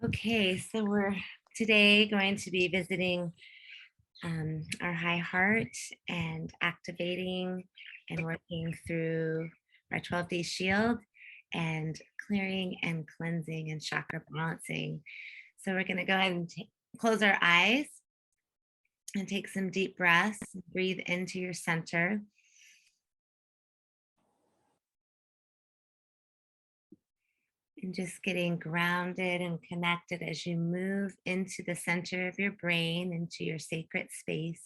Okay, so we're today going to be visiting our high heart and activating and working through our 12-day shield and clearing and cleansing and chakra balancing. So we're going to go ahead and close our eyes and take some deep breaths. Breathe into your center. And just getting grounded and connected as you move into the center of your brain, into your sacred space.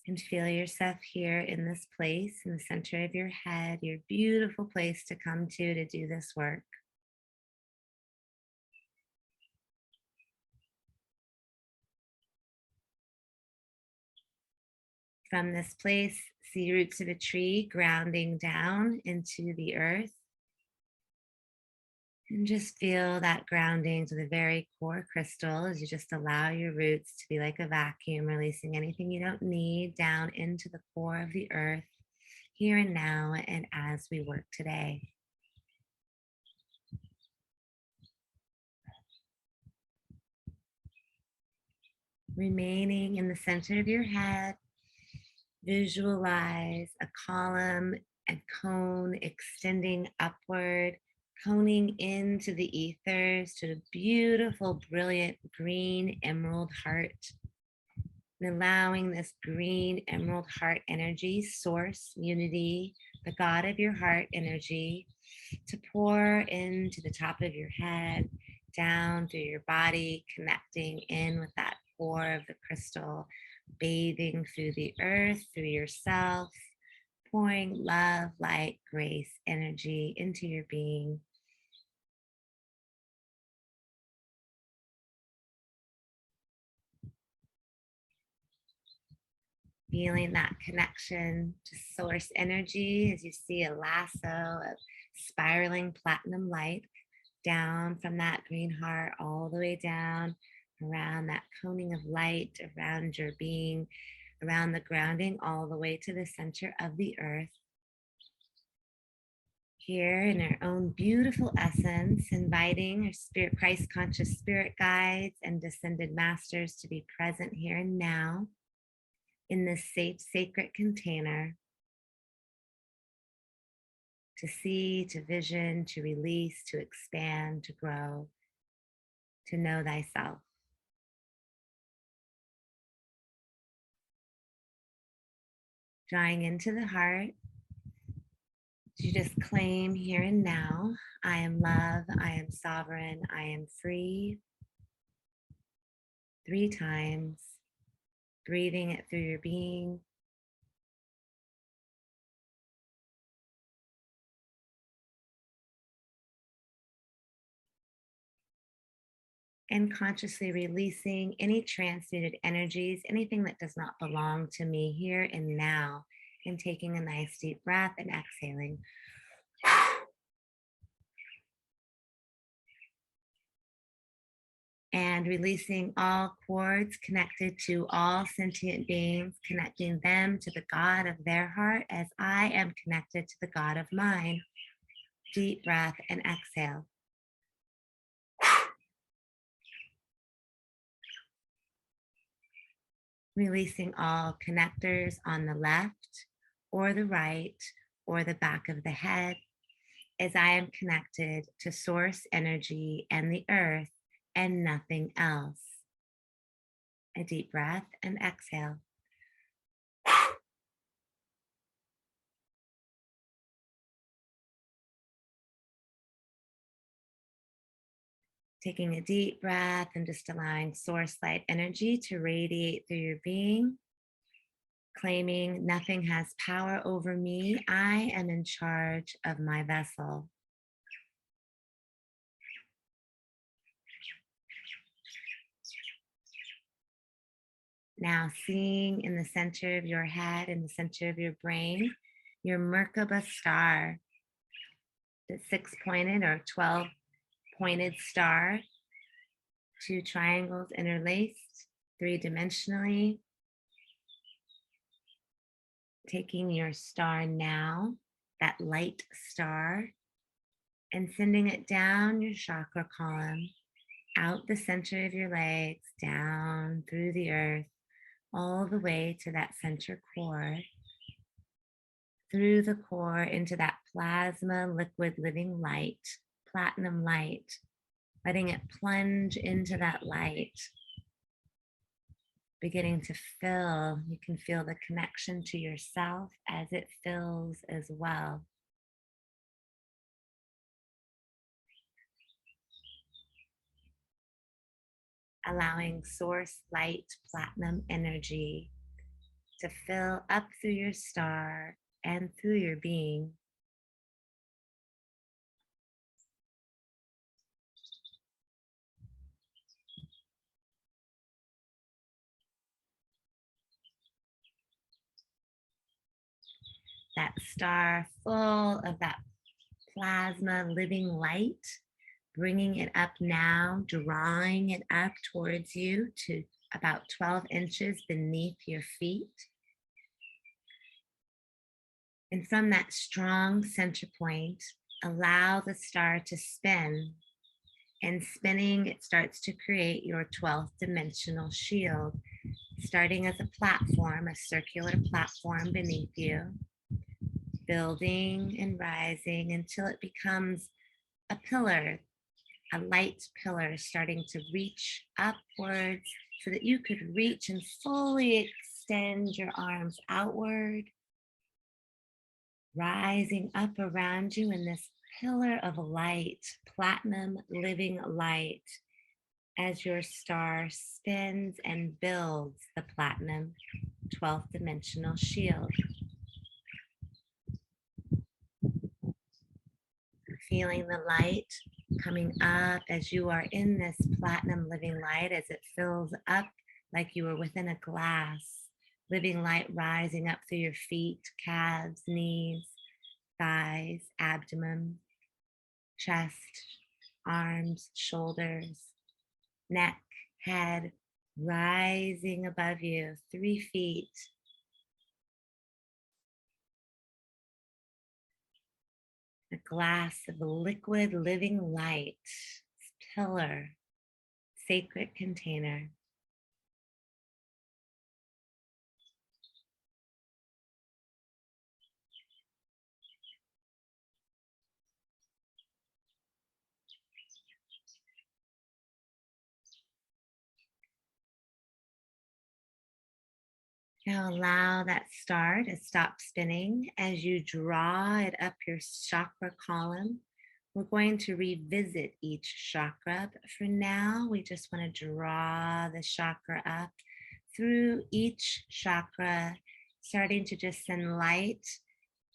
And feel yourself here in this place, in the center of your head, your beautiful place to come to do this work. From this place, see roots of a tree grounding down into the earth. And just feel that grounding to the very core crystal as you just allow your roots to be like a vacuum, releasing anything you don't need down into the core of the earth, here and now, and as we work today. Remaining in the center of your head, visualize a column and cone extending upward, coning into the ethers to the beautiful, brilliant green emerald heart. And allowing this green emerald heart energy, source, unity, the God of your heart energy, to pour into the top of your head, down through your body, connecting in with that core of the crystal, bathing through the earth, through yourself, pouring love, light, grace, energy into your being. Feeling that connection to source energy as you see a lasso of spiraling platinum light down from that green heart all the way down around that coning of light around your being, around the grounding all the way to the center of the earth. Here in our own beautiful essence, inviting our spirit, Christ conscious spirit guides and descended masters to be present here and now in this safe, sacred container, to see, to vision, to release, to expand, to grow, to know thyself. Drawing into the heart, you just claim here and now, I am love, I am sovereign, I am free. 3 times, breathing it through your being. And consciously releasing any transmuted energies, anything that does not belong to me here and now, and taking a nice deep breath and exhaling. And releasing all cords connected to all sentient beings, connecting them to the God of their heart as I am connected to the God of mine. Deep breath and exhale. Releasing all connectors on the left or the right or the back of the head as I am connected to source energy and the earth and nothing else. A deep breath and exhale. Taking a deep breath and just allowing source light energy to radiate through your being. Claiming nothing has power over me. I am in charge of my vessel. Now seeing in the center of your head, in the center of your brain, your Merkaba star, the 6-pointed or 12-pointed star, 2 triangles interlaced 3-dimensionally. Taking your star now, that light star, and sending it down your chakra column, out the center of your legs, down through the earth, all the way to that center core, through the core into that plasma liquid living light, platinum light, letting it plunge into that light, beginning to fill. You can feel the connection to yourself as it fills as well. Allowing source light platinum energy to fill up through your star and through your being. That star full of that plasma living light, bringing it up now, drawing it up towards you to about 12 inches beneath your feet. And from that strong center point, allow the star to spin. And spinning, it starts to create your 12th dimensional shield, starting as a platform, a circular platform beneath you, building and rising until it becomes a pillar, a light pillar starting to reach upwards so that you could reach and fully extend your arms outward, rising up around you in this pillar of light, platinum living light, as your star spins and builds the platinum 12th dimensional shield. Feeling the light coming up as you are in this platinum living light, as it fills up like you are within a glass. Living light rising up through your feet, calves, knees, thighs, abdomen, chest, arms, shoulders, neck, head, rising above you, 3 feet. A glass of liquid living light, pillar, sacred container. Now allow that star to stop spinning as you draw it up your chakra column. We're going to revisit each chakra, but for now, we just want to draw the chakra up through each chakra, starting to just send light,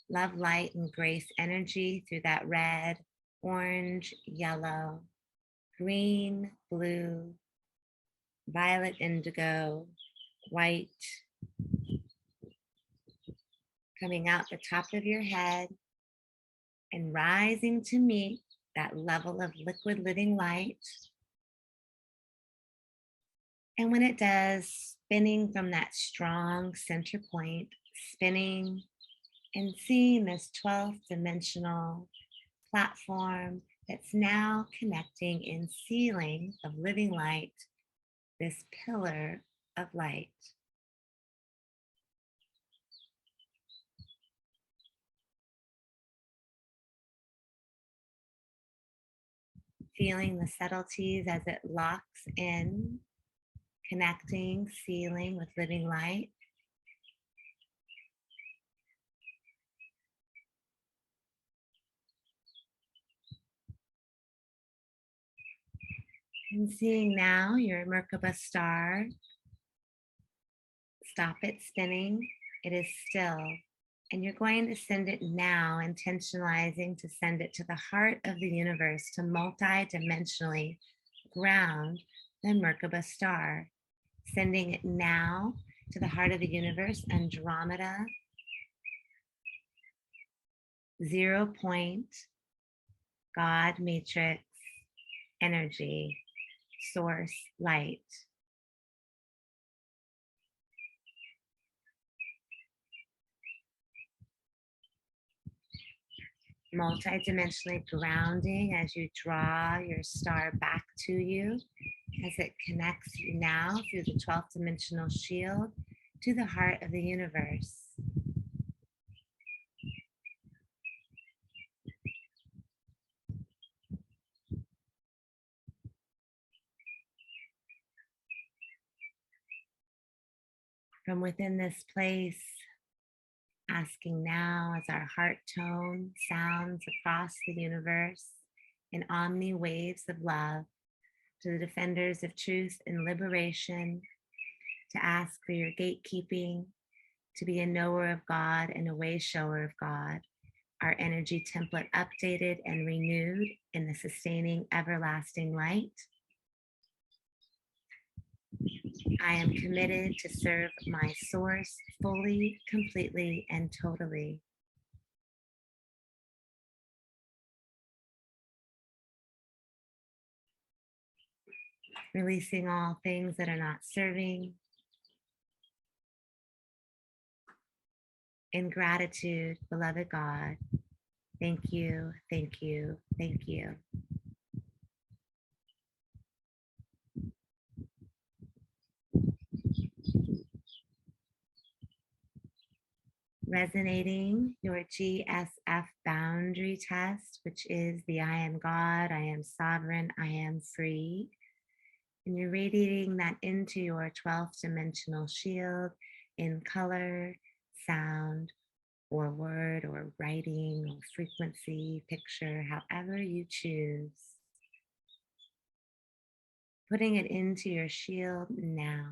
love, light, and grace energy through that red, orange, yellow, green, blue, violet, indigo, white, coming out the top of your head and rising to meet that level of liquid living light. And when it does, spinning from that strong center point, spinning and seeing this 12th dimensional platform that's now connecting and sealing of living light, this pillar of light. Feeling the subtleties as it locks in, connecting, sealing with living light. And seeing now your Merkaba star, stop it spinning, it is still. And you're going to send it now, intentionalizing to send it to the heart of the universe to multi-dimensionally ground the Merkaba star. Sending it now to the heart of the universe, Andromeda, 0 point, God matrix, energy, source, light. multidimensionally grounding as you draw your star back to you, as it connects you now through the 12th dimensional shield to the heart of the universe. From within this place, asking now as our heart tone sounds across the universe in omni waves of love to the defenders of truth and liberation, to ask for your gatekeeping, to be a knower of God and a way shower of God, our energy template updated and renewed in the sustaining everlasting light. I am committed to serve my source fully, completely, and totally. Releasing all things that are not serving. In gratitude, beloved God, thank you, thank you, thank you. Resonating your GSF boundary test, which is the I am God, I am sovereign, I am free. And you're radiating that into your 12th dimensional shield in color, sound, or word, or writing, or frequency, picture, however you choose. Putting it into your shield now.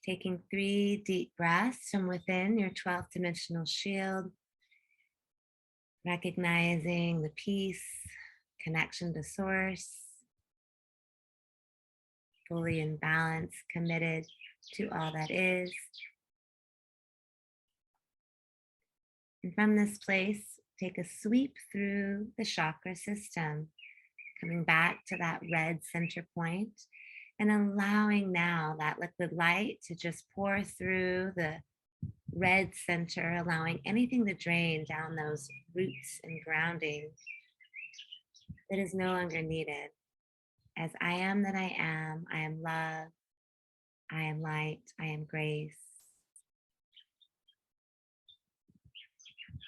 Taking 3 deep breaths from within your 12th dimensional shield, recognizing the peace, connection to source, fully in balance, committed to all that is. And from this place, take a sweep through the chakra system, coming back to that red center point and allowing now that liquid light to just pour through the red center, allowing anything to drain down those roots and grounding that is no longer needed. As I am that I am love, I am light, I am grace.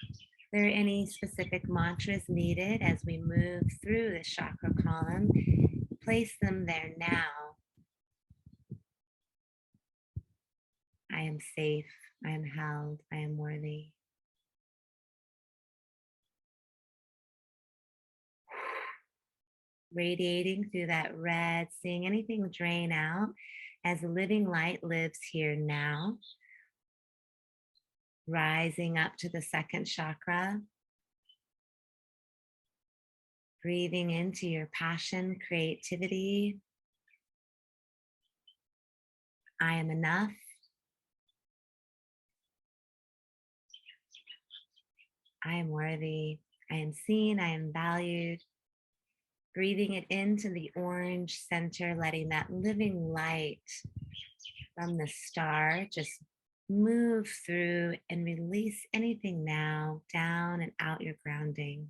If there are any specific mantras needed as we move through the chakra column, place them there now. I am safe, I am held, I am worthy. Radiating through that red, seeing anything drain out as the living light lives here now. Rising up to the second chakra. Breathing into your passion, creativity. I am enough. I am worthy. I am seen. I am valued. Breathing it into the orange center, letting that living light from the star just move through and release anything now down and out your grounding.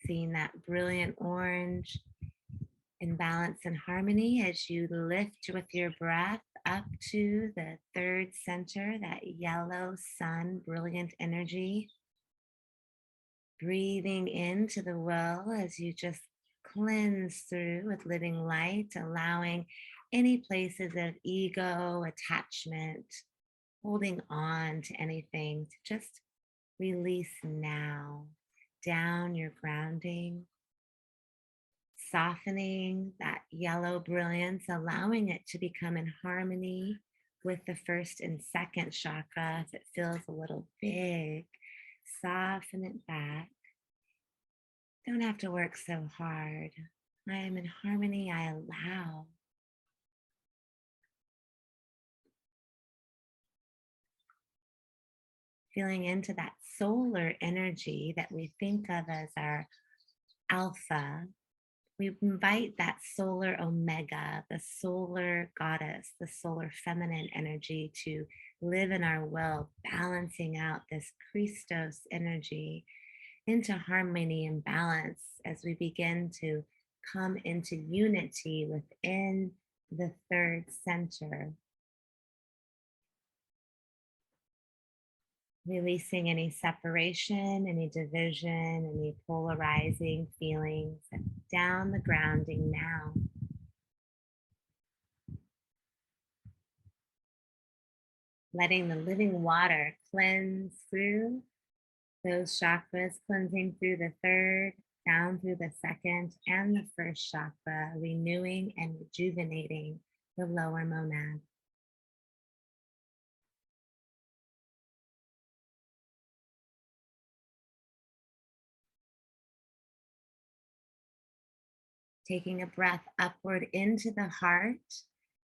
Seeing that brilliant orange in balance and harmony as you lift with your breath up to the third center, that yellow sun, brilliant energy. Breathing into the well as you just cleanse through with living light, allowing any places of ego, attachment, holding on to anything to just release now. Down your grounding, softening that yellow brilliance, allowing it to become in harmony with the first and second chakra. If it feels a little big, soften it back. Don't have to work so hard. I am in harmony. I allow. Feeling into that solar energy that we think of as our alpha. We invite that solar omega, the solar goddess, the solar feminine energy to live in our will, balancing out this Christos energy into harmony and balance as we begin to come into unity within the third center, releasing any separation, any division, any polarizing feelings, and down the grounding now. Letting the living water cleanse through those chakras, cleansing through the third, down through the second and the first chakra, renewing and rejuvenating the lower monad. Taking a breath upward into the heart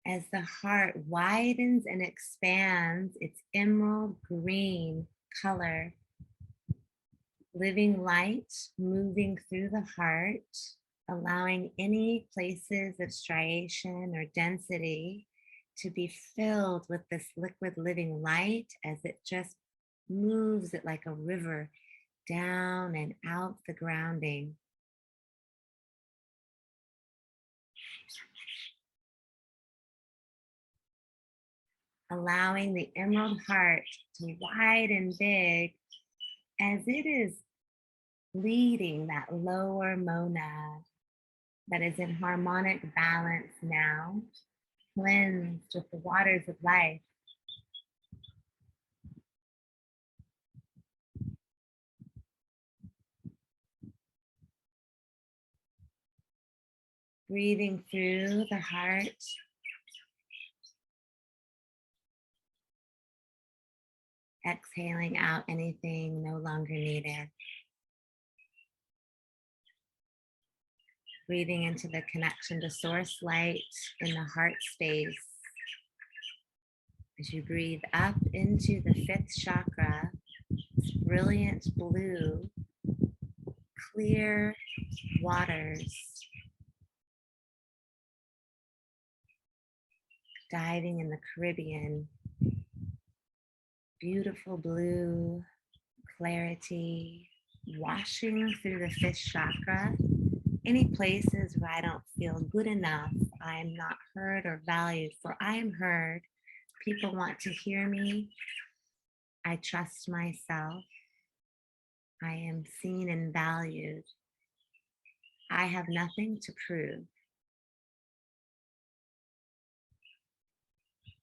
as the heart widens and expands its emerald green color, living light moving through the heart, allowing any places of striation or density to be filled with this liquid living light as it just moves it like a river down and out the grounding. Allowing the emerald heart to widen big as it is leading that lower monad that is in harmonic balance now, cleansed with the waters of life. Breathing through the heart. Exhaling out anything no longer needed. Breathing into the connection to source light in the heart space. As you breathe up into the fifth chakra, this brilliant blue, clear waters, diving in the Caribbean, beautiful blue clarity, washing through the fifth chakra. Any places where I don't feel good enough, I am not heard or valued, for I am heard. People want to hear me. I trust myself. I am seen and valued. I have nothing to prove.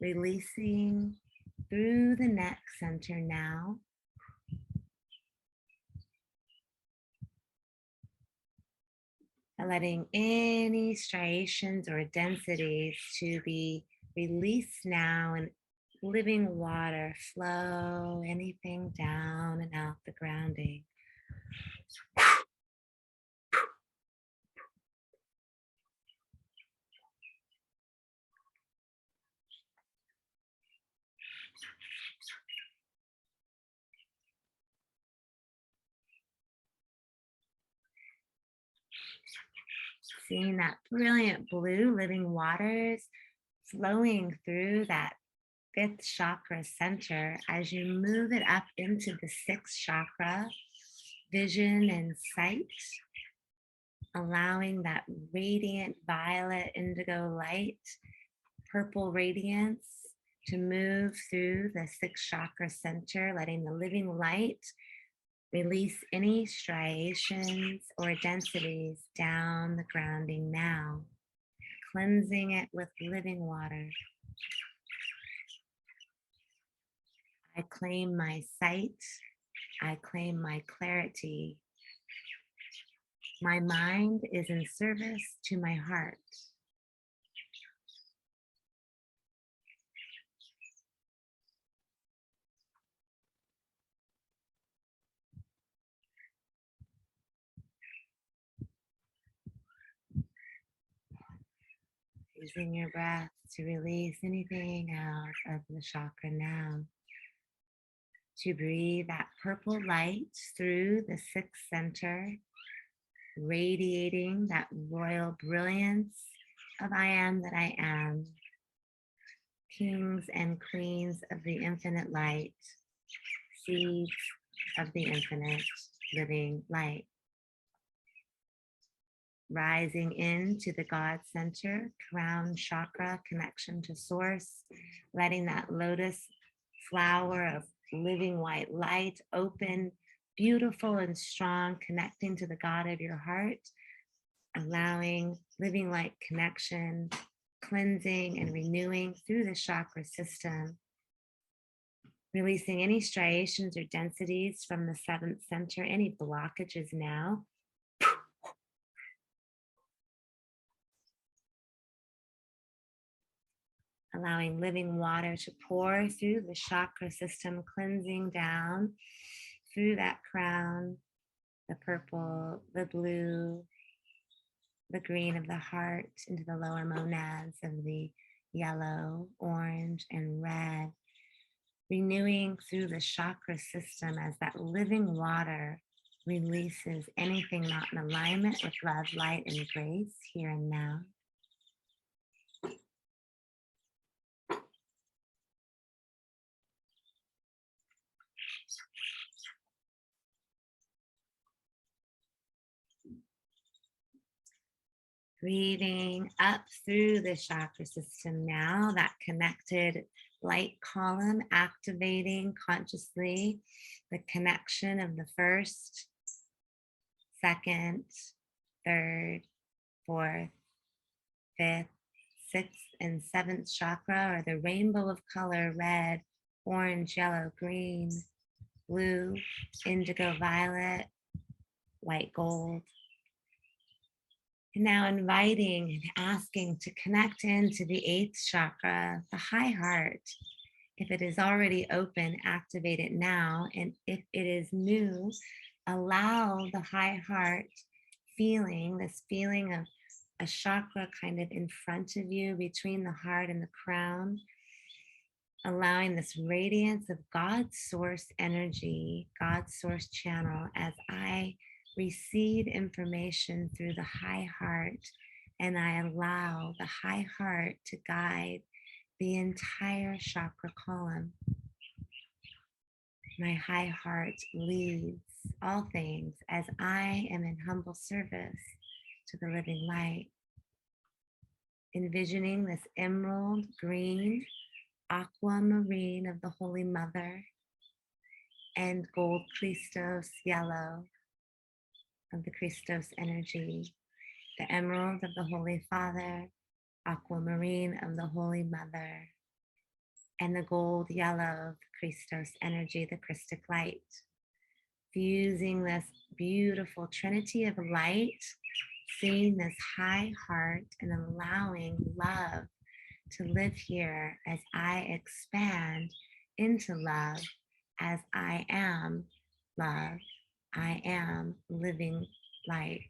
Releasing through the neck center now. Letting any striations or densities to be released now, and living water flow anything down and out the grounding. Seeing that brilliant blue living waters flowing through that fifth chakra center as you move it up into the sixth chakra, vision and sight, allowing that radiant violet indigo light, purple radiance to move through the sixth chakra center, letting the living light release any striations or densities down the grounding now, cleansing it with living water. I claim my sight. I claim my clarity. My mind is in service to my heart. Using your breath to release anything out of the chakra now. To breathe that purple light through the sixth center, radiating that royal brilliance of I am that I am, kings and queens of the infinite light, seeds of the infinite living light. Rising into the God center, crown chakra, connection to source, letting that lotus flower of living white light open, beautiful and strong, connecting to the God of your heart, allowing living light connection, cleansing and renewing through the chakra system, releasing any striations or densities from the seventh center, any blockages now. Allowing living water to pour through the chakra system, cleansing down through that crown, the purple, the blue, the green of the heart, into the lower monads of the yellow, orange, and red, renewing through the chakra system as that living water releases anything not in alignment with love, light, and grace here and now. Breathing up through the chakra system now, that connected light column, activating consciously the connection of the first, second, third, fourth, fifth, sixth, and seventh chakra, or the rainbow of color: red, orange, yellow, green, blue, indigo, violet, white, gold. And now inviting and asking to connect into the eighth chakra, the high heart. If it is already open, activate it now. And if it is new, allow the high heart feeling, this feeling of a chakra kind of in front of you between the heart and the crown, allowing this radiance of God's source energy, God's source channel, as I receive information through the high heart, and I allow the high heart to guide the entire chakra column. My high heart leads all things as I am in humble service to the living light. Envisioning this emerald green, aquamarine of the Holy Mother, and gold Christos yellow of the Christos energy, the emerald of the Holy Father, aquamarine of the Holy Mother, and the gold yellow of Christos energy, the Christic light. Fusing this beautiful trinity of light, seeing this high heart and allowing love to live here as I expand into love, as I am love. I am living light.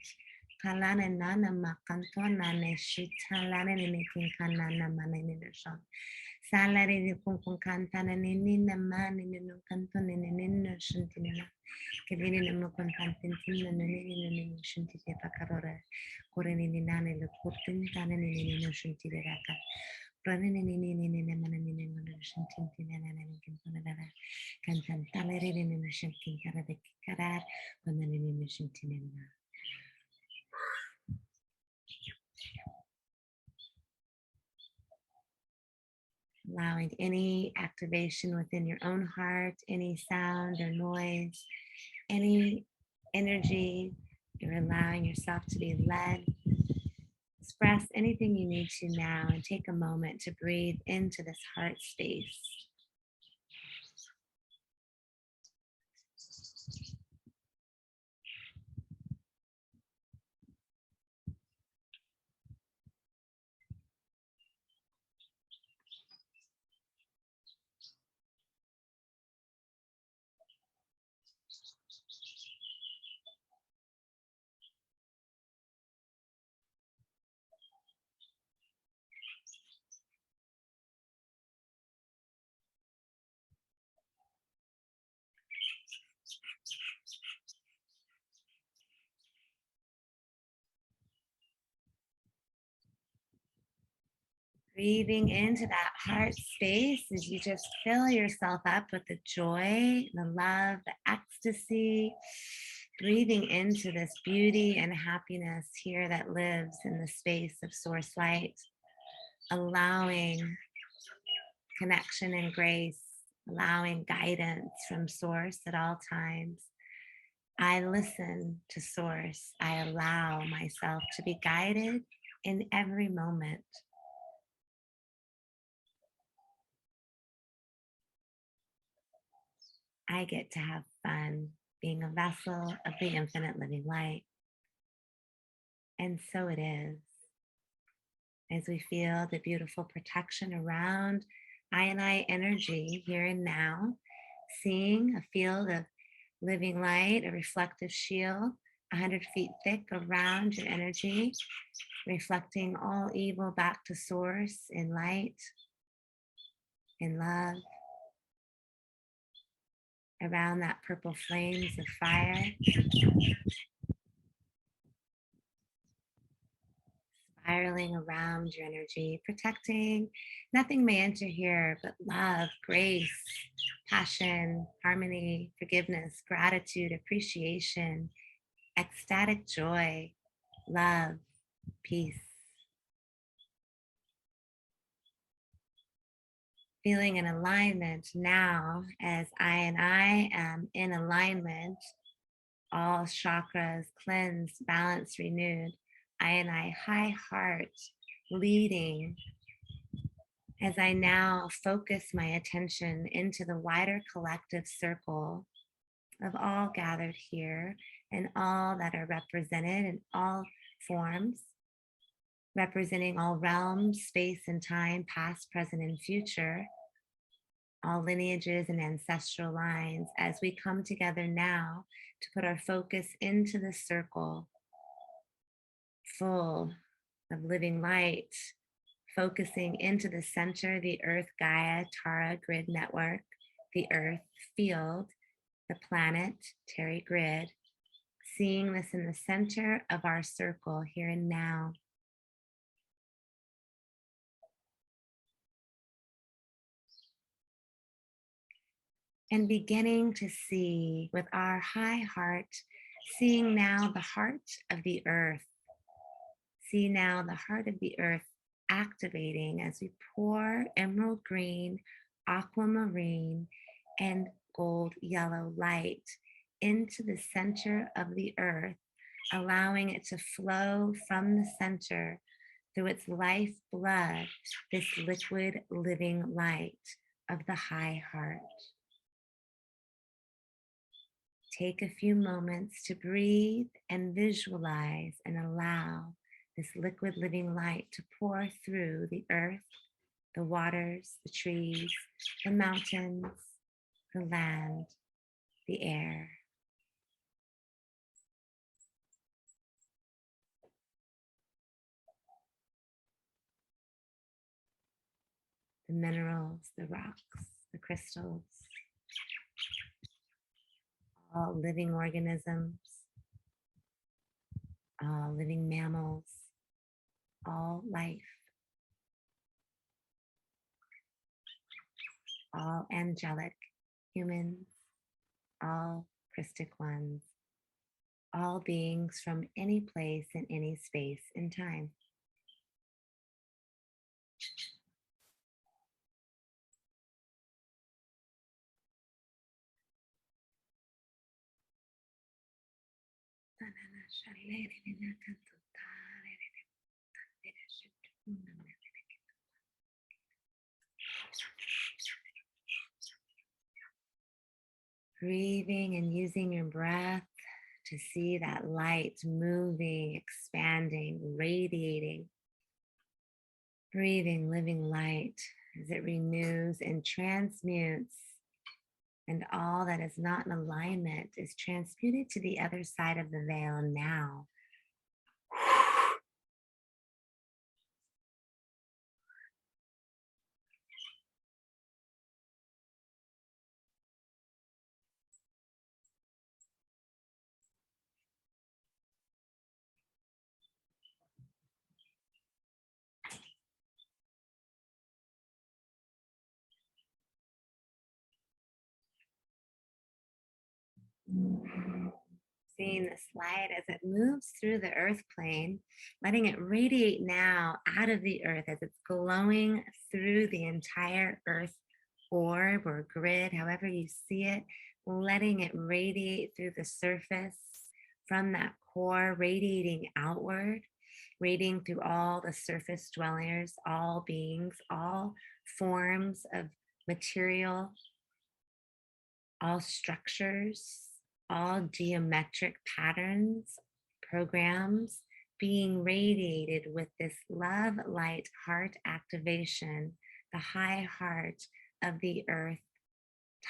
Allowing any activation within your own heart, any sound or noise, any energy, you're allowing yourself to be led. Express anything you need to now and take a moment to breathe into this heart space. Breathing into that heart space as you just fill yourself up with the joy, the love, the ecstasy. Breathing into this beauty and happiness here that lives in the space of source light, allowing connection and grace, allowing guidance from source at all times. I listen to source. I allow myself to be guided in every moment. I get to have fun being a vessel of the infinite living light. And so it is. As we feel the beautiful protection around I energy here and now, seeing a field of living light, a reflective shield 100 feet thick around your energy, reflecting all evil back to source in light, in love, around that purple flames of fire, spiraling around your energy, protecting. Nothing may enter here but love, grace, passion, harmony, forgiveness, gratitude, appreciation, ecstatic joy, love, peace. Feeling in alignment now as I am in alignment, all chakras cleansed, balanced, renewed. I high heart leading as I now focus my attention into the wider collective circle of all gathered here and all that are represented in all forms, representing all realms, space, and time, past, present, and future, all lineages and ancestral lines, as we come together now to put our focus into the circle full of living light, focusing into the center, the Earth Gaia Tara Grid Network, the Earth field, the planet Terry Grid, seeing this in the center of our circle here and now. And beginning to see with our high heart, seeing now the heart of the earth. See now the heart of the earth activating as we pour emerald green, aquamarine, and gold yellow light into the center of the earth, allowing it to flow from the center through its life blood, this liquid living light of the high heart. Take a few moments to breathe and visualize and allow this liquid living light to pour through the earth, the waters, the trees, the mountains, the land, the air. The minerals, the rocks, the crystals, all living organisms, all living mammals, all life, all angelic humans, all Christic ones, all beings from any place in any space in time. Breathing and using your breath to see that light moving, expanding, radiating. Breathing living light as it renews and transmutes, and all that is not in alignment is transmuted to the other side of the veil now. Seeing this light as it moves through the earth plane, letting it radiate now out of the earth as it's glowing through the entire earth orb or grid, however you see it, letting it radiate through the surface from that core, radiating outward, radiating through all the surface dwellers, all beings, all forms of material, all structures, all geometric patterns, programs being radiated with this love light heart activation, the high heart of the Earth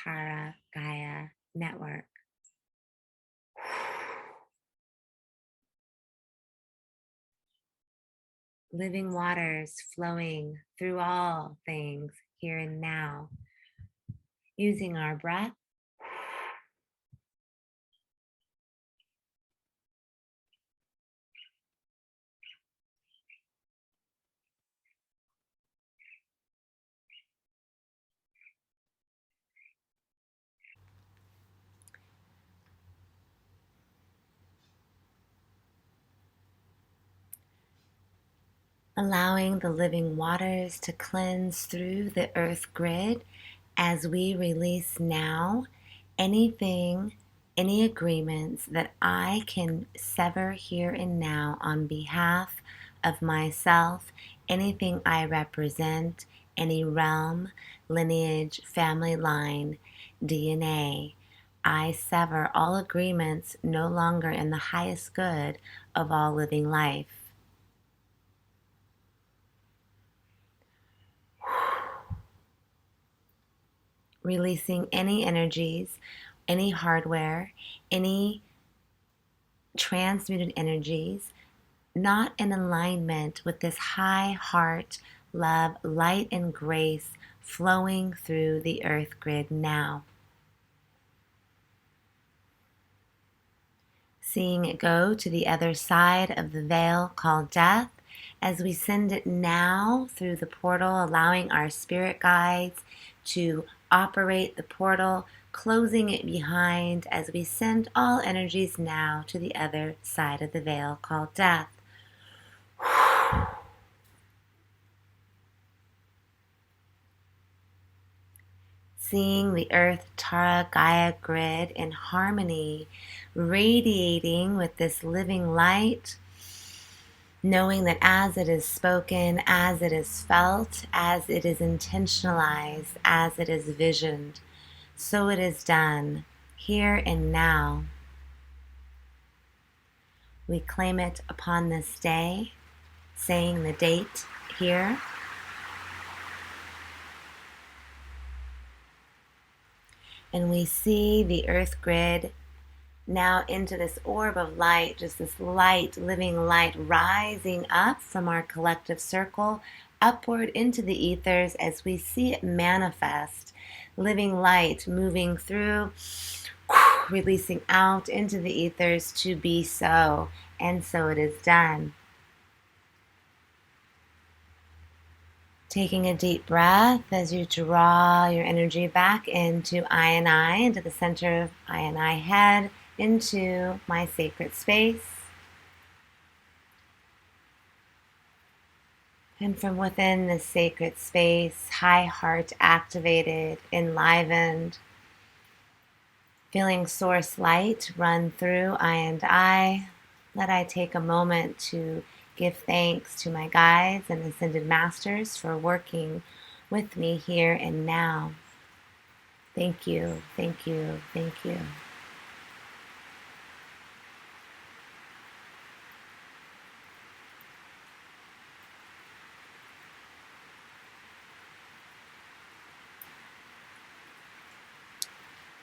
Tara Gaia Network. Living waters flowing through all things here and now, using our breath allowing the living waters to cleanse through the earth grid as we release now anything, any agreements that I can sever here and now on behalf of myself, anything I represent, any realm, lineage, family line, DNA. I sever all agreements no longer in the highest good of all living life. Releasing any energies, any hardware, any transmuted energies not in alignment with this high heart, love, light, and grace flowing through the earth grid now. Seeing it go to the other side of the veil called death as we send it now through the portal, allowing our spirit guides to operate the portal, closing it behind as we send all energies now to the other side of the veil called death. Seeing the Earth Tara Gaia grid in harmony, radiating with this living light, knowing that as it is spoken, as it is felt, as it is intentionalized, as it is visioned, so it is done here and now. We claim it upon this day, saying the date here. And we see the earth grid now into this orb of light, just this light, living light rising up from our collective circle, upward into the ethers as we see it manifest. Living light moving through, releasing out into the ethers to be so. And so it is done. Taking a deep breath as you draw your energy back into I and I, into the center of I and I head, into my sacred space. And from within this sacred space, high heart activated, enlivened, feeling source light run through I and I, let I take a moment to give thanks to my guides and ascended masters for working with me here and now. Thank you, thank you, thank you.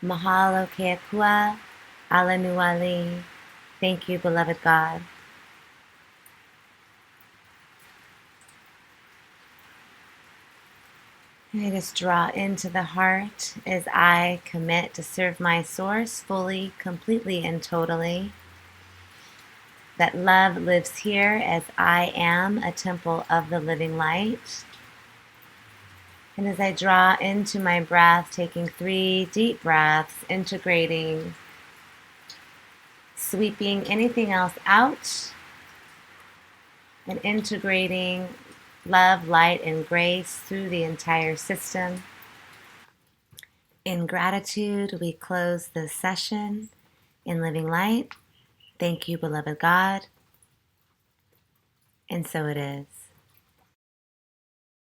Mahalo keakua, ala nuali. Thank you, beloved God. I just draw into the heart as I commit to serve my source fully, completely, and totally. That love lives here as I am a temple of the living light. And as I draw into my breath, taking 3 deep breaths, integrating sweeping anything else out and integrating love, light, and grace through the entire system. In gratitude, we close this session in living light. Thank you, beloved God. And so it is.